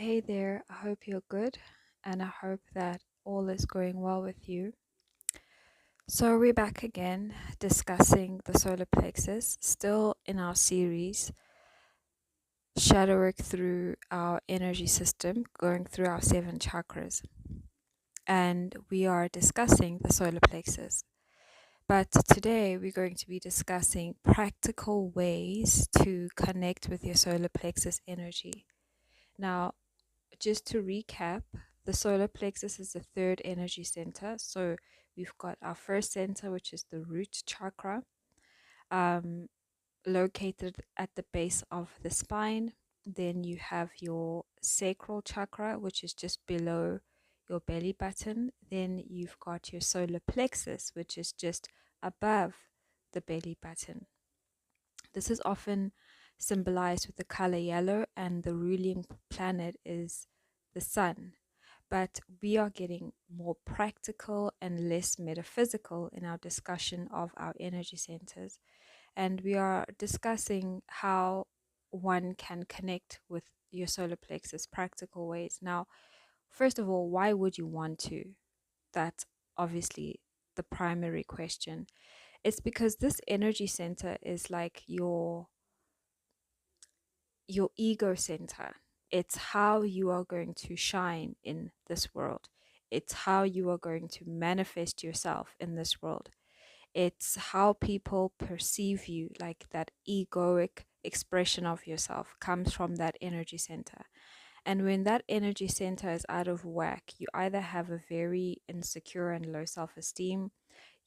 Hey there, I hope you're good and I hope that all is going well with you. So, we're back again discussing the solar plexus, still in our series, shadowing through our energy system, going through our seven chakras. And we are discussing the solar plexus. But today we're going to be discussing practical ways to connect with your solar plexus energy. Now, just to recap, the solar plexus is the third energy center. So we've got our first center, which is the root chakra, um, located at the base of the spine. Then you have your sacral chakra, which is just below your belly button. Then you've got your solar plexus, which is just above the belly button. This is often symbolized with the color yellow, and the ruling planet is the sun. But we are getting more practical and less metaphysical in our discussion of our energy centers. And we are discussing how one can connect with your solar plexus, practical ways. Now, first of all, why would you want to? That's obviously the primary question. It's because this energy center is like your ego center. It's how you are going to shine in this world. It's how you are going to manifest yourself in this world. It's how people perceive you, like that egoic expression of yourself comes from that energy center. And when that energy center is out of whack, you either have a very insecure and low self esteem,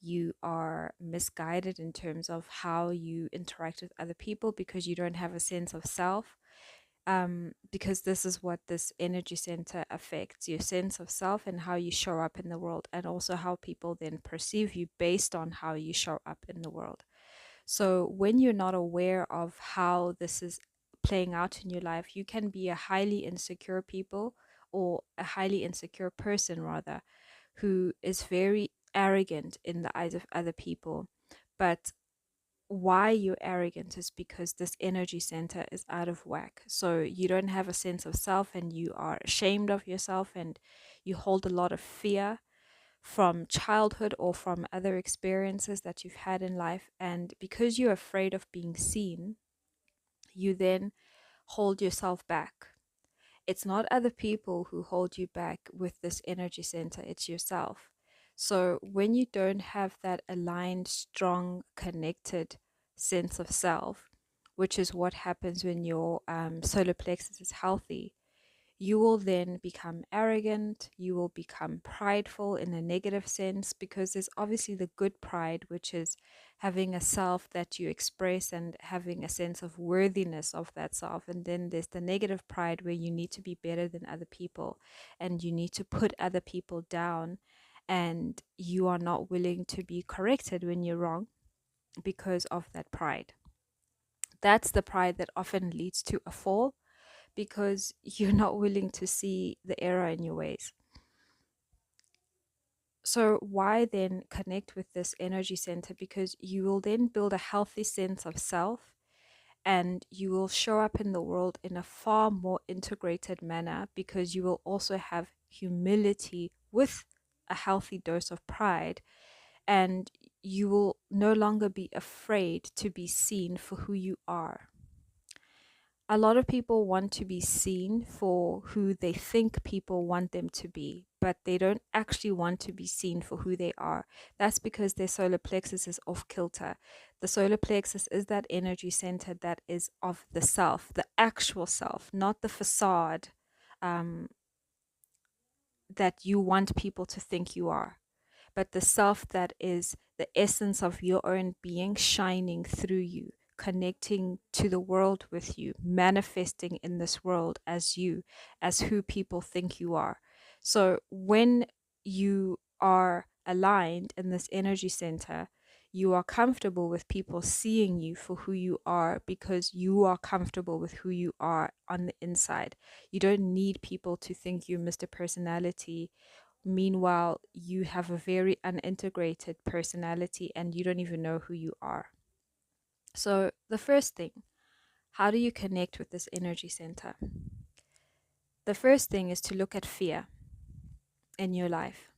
you are misguided in terms of how you interact with other people because you don't have a sense of self. Because this is what this energy center affects, your sense of self and how you show up in the world, and also how people then perceive you based on how you show up in the world. So when you're not aware of how this is playing out in your life, you can be a highly insecure people, or a highly insecure person rather, who is very arrogant in the eyes of other people. But why you're arrogant is because this energy center is out of whack. So you don't have a sense of self, and you are ashamed of yourself, and you hold a lot of fear from childhood or from other experiences that you've had in life. And because you're afraid of being seen, you then hold yourself back. It's not other people who hold you back with this energy center, it's yourself. So when you don't have that aligned, strong, connected sense of self, which is what happens when your solar plexus is healthy, you will then become arrogant, you will become prideful in a negative sense, because there's obviously the good pride, which is having a self that you express and having a sense of worthiness of that self. And then there's the negative pride where you need to be better than other people and you need to put other people down, and you are not willing to be corrected when you're wrong because of that pride. That's the pride that often leads to a fall, because you're not willing to see the error in your ways. So, why then connect with this energy center? Because you will then build a healthy sense of self, and you will show up in the world in a far more integrated manner, because you will also have humility with a healthy dose of pride, and you will no longer be afraid to be seen for who you are. A lot of people want to be seen for who they think people want them to be, but they don't actually want to be seen for who they are. That's because their solar plexus is off kilter. The solar plexus is that energy center that is of the self, the actual self, not the facade um, that you want people to think you are, but the self that is the essence of your own being shining through you, connecting to the world with you, manifesting in this world as you, as who people think you are. So when you are aligned in this energy center, you are comfortable with people seeing you for who you are, because you are comfortable with who you are on the inside. You don't need people to think you're Mr. Personality. Meanwhile, you have a very unintegrated personality and you don't even know who you are. So, the first thing, how do you connect with this energy center? The first thing is to look at fear in your life.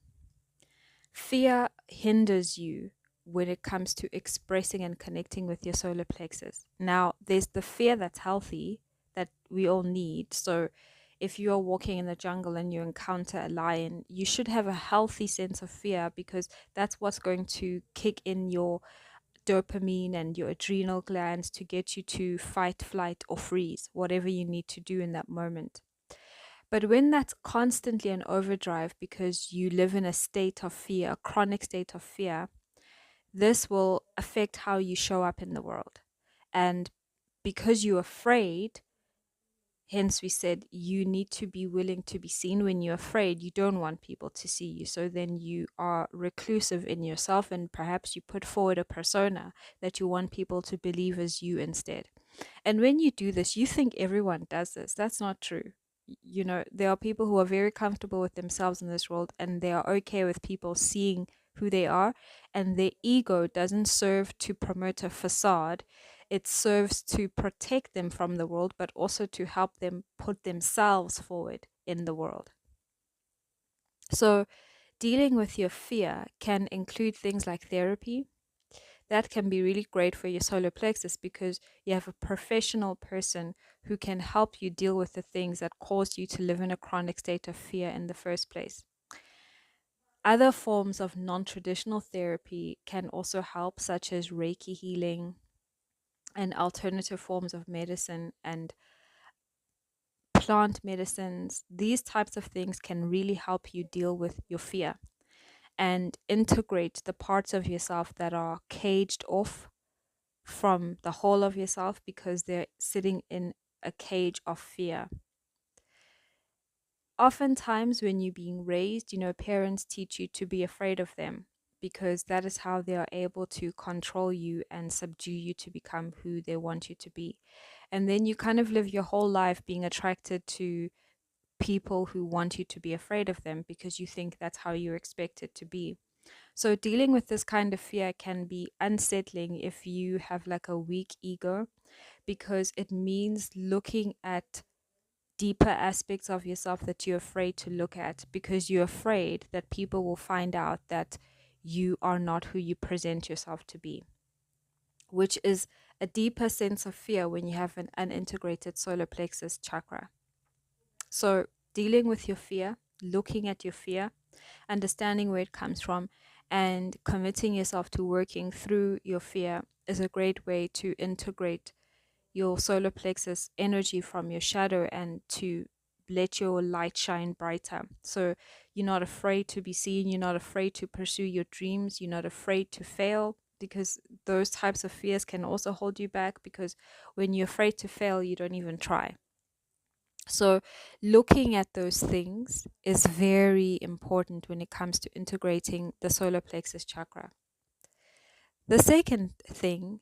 Fear hinders you when it comes to expressing and connecting with your solar plexus. Now, there's the fear that's healthy that we all need. So, if you are walking in the jungle and you encounter a lion, you should have a healthy sense of fear because that's what's going to kick in your dopamine and your adrenal glands to get you to fight, flight, or freeze, whatever you need to do in that moment. But when that's constantly an overdrive because you live in a state of fear, a chronic state of fear, this will affect how you show up in the world. And because you're afraid, hence we said you need to be willing to be seen. When you're afraid, you don't want people to see you. So then you are reclusive in yourself and perhaps you put forward a persona that you want people to believe as you instead. And when you do this, you think everyone does this. That's not true. You know, there are people who are very comfortable with themselves in this world and they are okay with people seeing who they are. And their ego doesn't serve to promote a facade, it serves to protect them from the world, but also to help them put themselves forward in the world. So, dealing with your fear can include things like therapy. That can be really great for your solar plexus because you have a professional person who can help you deal with the things that caused you to live in a chronic state of fear in the first place. Other forms of non traditional therapy can also help, such as Reiki healing and alternative forms of medicine and plant medicines. These types of things can really help you deal with your fear and integrate the parts of yourself that are caged off from the whole of yourself because they're sitting in a cage of fear. Oftentimes, when you're being raised, parents teach you to be afraid of them because that is how they are able to control you and subdue you to become who they want you to be. And then you kind of live your whole life being attracted to people who want you to be afraid of them because you think that's how you're expected to be. So dealing with this kind of fear can be unsettling if you have like a weak ego because it means looking at deeper aspects of yourself that you're afraid to look at because you're afraid that people will find out that you are not who you present yourself to be, which is a deeper sense of fear when you have an unintegrated solar plexus chakra. So, dealing with your fear, looking at your fear, understanding where it comes from, and committing yourself to working through your fear is a great way to integrate your solar plexus energy from your shadow and to let your light shine brighter. So you're not afraid to be seen, you're not afraid to pursue your dreams, you're not afraid to fail because those types of fears can also hold you back because when you're afraid to fail, you don't even try. So, looking at those things is very important when it comes to integrating the solar plexus chakra. The second thing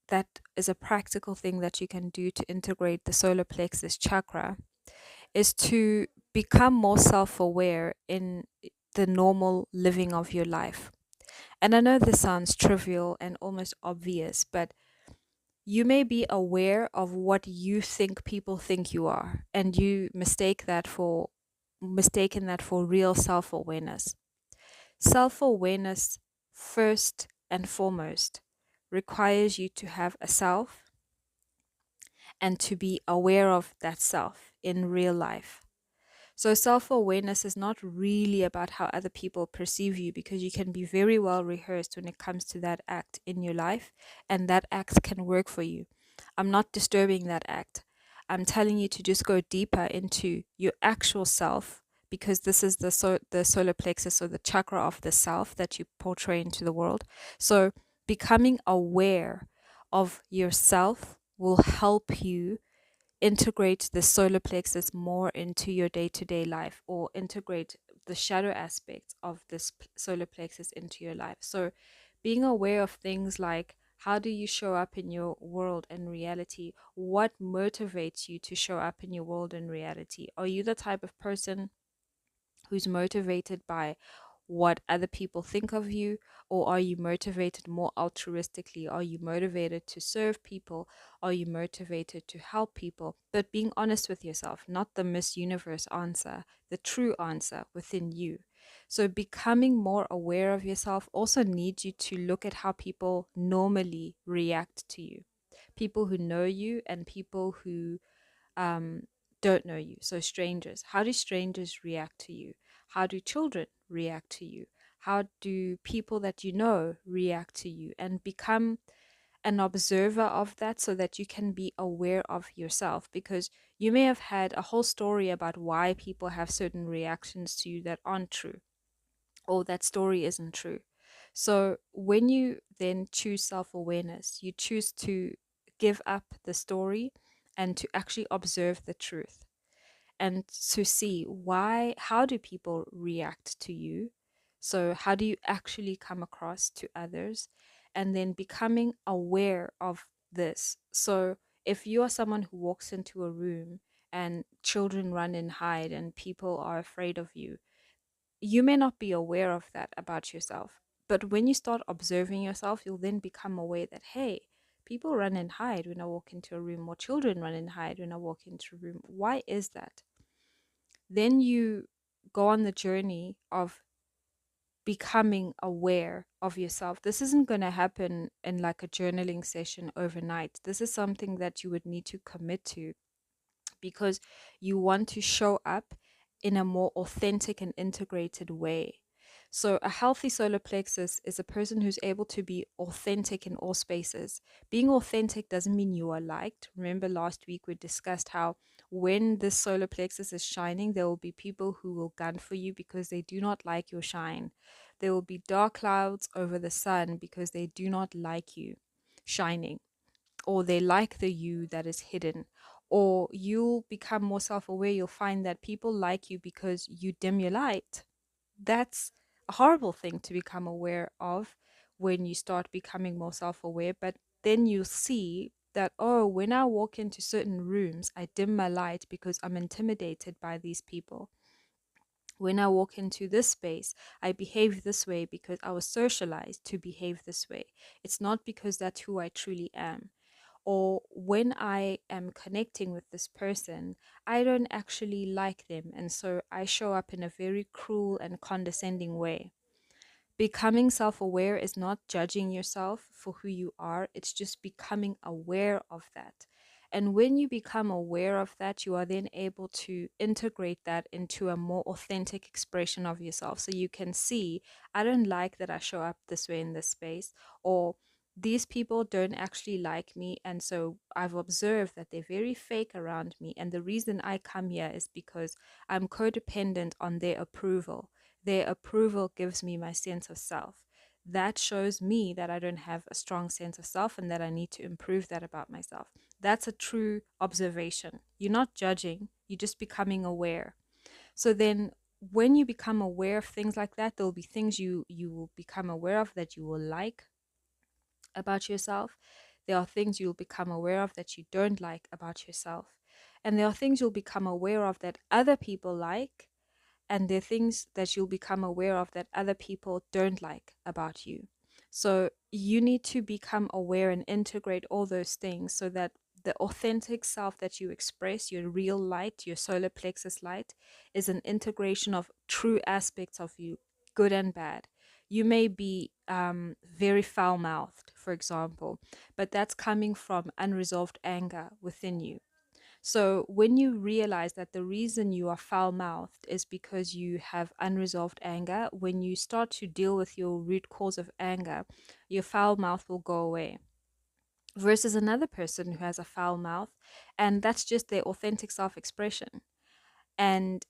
that is a practical thing that you can do to integrate the solar plexus chakra is to become more self aware in the normal living of your life. And I know this sounds trivial and almost obvious, but you may be aware of what you think people think you are, and you mistaken that for real self-awareness. Self-awareness, first and foremost, requires you to have a self and to be aware of that self in real life. So, self awareness is not really about how other people perceive you because you can be very well rehearsed when it comes to that act in your life, and that act can work for you. I'm not disturbing that act. I'm telling you to just go deeper into your actual self because this is the solar plexus or the chakra of the self that you portray into the world. So, becoming aware of yourself will help you integrate the solar plexus more into your day-to-day life or integrate the shadow aspects of this solar plexus into your life. So being aware of things like how do you show up in your world and reality? What motivates you to show up in your world and reality? Are you the type of person who's motivated by what other people think of you, or are you motivated more altruistically? Are you motivated to serve people? Are you motivated to help people? But being honest with yourself, not the Miss Universe answer, the true answer within you. So becoming more aware of yourself also needs you to look at how people normally react to you. People who know you and people who um, don't know you. So, strangers. How do strangers react to you? How do children react to you? How do people that you know react to you? And become an observer of that so that you can be aware of yourself, because you may have had a whole story about why people have certain reactions to you that aren't true, or that story isn't true. So when you then choose self awareness, you choose to give up the story and to actually observe the truth and to see why, how do people react to you? So, how do you actually come across to others? And then becoming aware of this. So, if you are someone who walks into a room and children run and hide and people are afraid of you, you may not be aware of that about yourself. But when you start observing yourself, you'll then become aware that, hey, people run and hide when I walk into a room, or children run and hide when I walk into a room. Why is that? Then you go on the journey of becoming aware of yourself. This isn't going to happen in like a journaling session overnight. This is something that you would need to commit to, because you want to show up in a more authentic and integrated way. So, a healthy solar plexus is a person who's able to be authentic in all spaces. Being authentic doesn't mean you are liked. Remember, last week we discussed how when this solar plexus is shining, there will be people who will gun for you because they do not like your shine. There will be dark clouds over the sun because they do not like you shining, or they like the you that is hidden. Or you'll become more self aware. You'll find that people like you because you dim your light. That's a horrible thing to become aware of when you start becoming more self aware. But then you see that, oh, when I walk into certain rooms, I dim my light because I'm intimidated by these people. When I walk into this space, I behave this way because I was socialized to behave this way. It's not because that's who I truly am. Or when I am connecting with this person, I don't actually like them. And so I show up in a very cruel and condescending way. Becoming self aware is not judging yourself for who you are, it's just becoming aware of that. And when you become aware of that, you are then able to integrate that into a more authentic expression of yourself. So you can see, I don't like that I show up this way in this space, or these people don't actually like me. And so I've observed that they're very fake around me. And the reason I come here is because I'm codependent on their approval. Their approval gives me my sense of self. That shows me that I don't have a strong sense of self and that I need to improve that about myself. That's a true observation. You're not judging, you're just becoming aware. So then when you become aware of things like that, there'll be things you will become aware of that you will like about yourself. There are things you'll become aware of that you don't like about yourself. And there are things you'll become aware of that other people like, and there are things that you'll become aware of that other people don't like about you. So you need to become aware and integrate all those things so that the authentic self that you express, your real light, your solar plexus light, is an integration of true aspects of you, good and bad. You may be very foul mouthed, for example, but that's coming from unresolved anger within you. So, when you realize that the reason you are foul mouthed is because you have unresolved anger, when you start to deal with your root cause of anger, your foul mouth will go away. Versus another person who has a foul mouth, and that's just their authentic self expression. And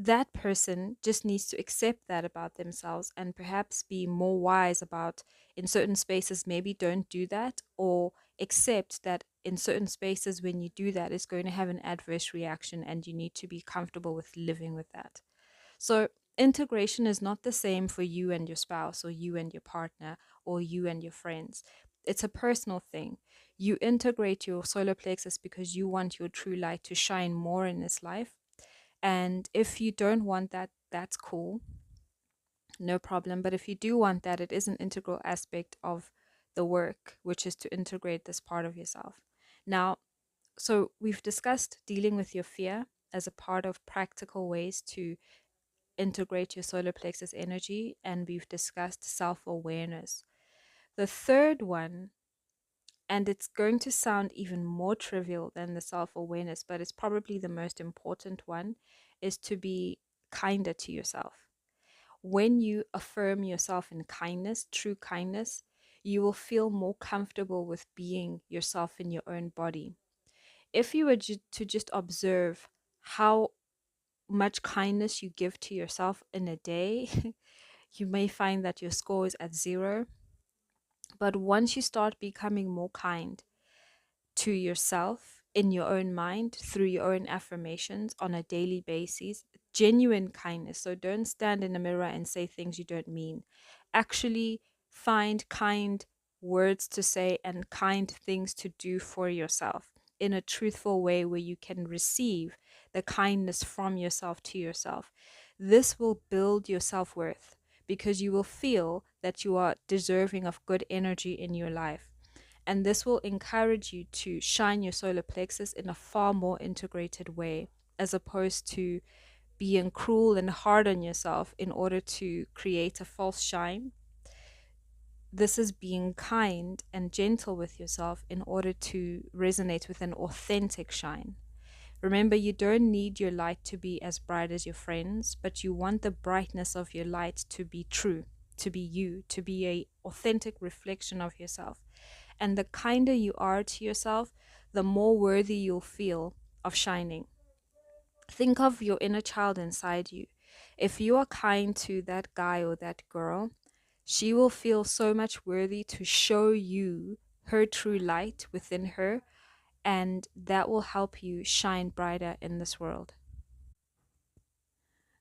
that person just needs to accept that about themselves and perhaps be more wise about, in certain spaces, maybe don't do that, or accept that in certain spaces, when you do that, it's going to have an adverse reaction and you need to be comfortable with living with that. So, integration is not the same for you and your spouse, or you and your partner, or you and your friends. It's a personal thing. You integrate your solar plexus because you want your true light to shine more in this life, and if you don't want that, that's cool. no problem. But if you do want that, it is an integral aspect of the work, which is to integrate this part of yourself. Now, so we've discussed dealing with your fear as a part of practical ways to integrate your solar plexus energy, and we've discussed self awareness. The third one, and it's going to sound even more trivial than the self awareness, but it's probably the most important one, is to be kinder to yourself. When you affirm yourself in kindness, true kindness, you will feel more comfortable with being yourself in your own body. If you were to just observe how much kindness you give to yourself in a day, you may find that your score is at zero. But once you start becoming more kind to yourself in your own mind through your own affirmations on a daily basis, genuine kindness. So don't stand in the mirror and say things you don't mean. Actually, find kind words to say and kind things to do for yourself in a truthful way where you can receive the kindness from yourself to yourself. This will build your self worth because you will feel that you are deserving of good energy in your life. And this will encourage you to shine your solar plexus in a far more integrated way, as opposed to being cruel and hard on yourself in order to create a false shine. This is being kind and gentle with yourself in order to resonate with an authentic shine. Remember, you don't need your light to be as bright as your friends, but you want the brightness of your light to be true, to be you, to be a authentic reflection of yourself. And the kinder you are to yourself, the more worthy you'll feel of shining. Think of your inner child inside you. If you are kind to that guy or that girl, she will feel so much worthy to show you her true light within her, and that will help you shine brighter in this world.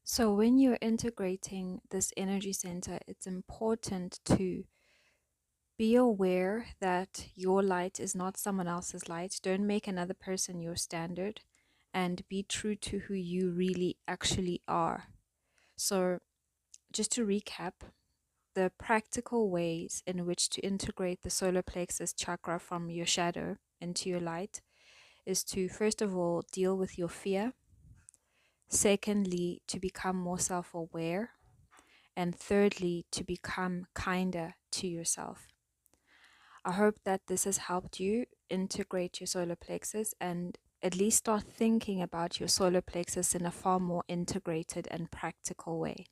So, when you're integrating this energy center, it's important to be aware that your light is not someone else's light. Don't make another person your standard, and be true to who you really actually are. So, just to recap, the practical ways in which to integrate the solar plexus chakra from your shadow into your light is to, first of all, deal with your fear. Secondly, to become more self aware. And thirdly, to become kinder to yourself. I hope that this has helped you integrate your solar plexus and at least start thinking about your solar plexus in a far more integrated and practical way.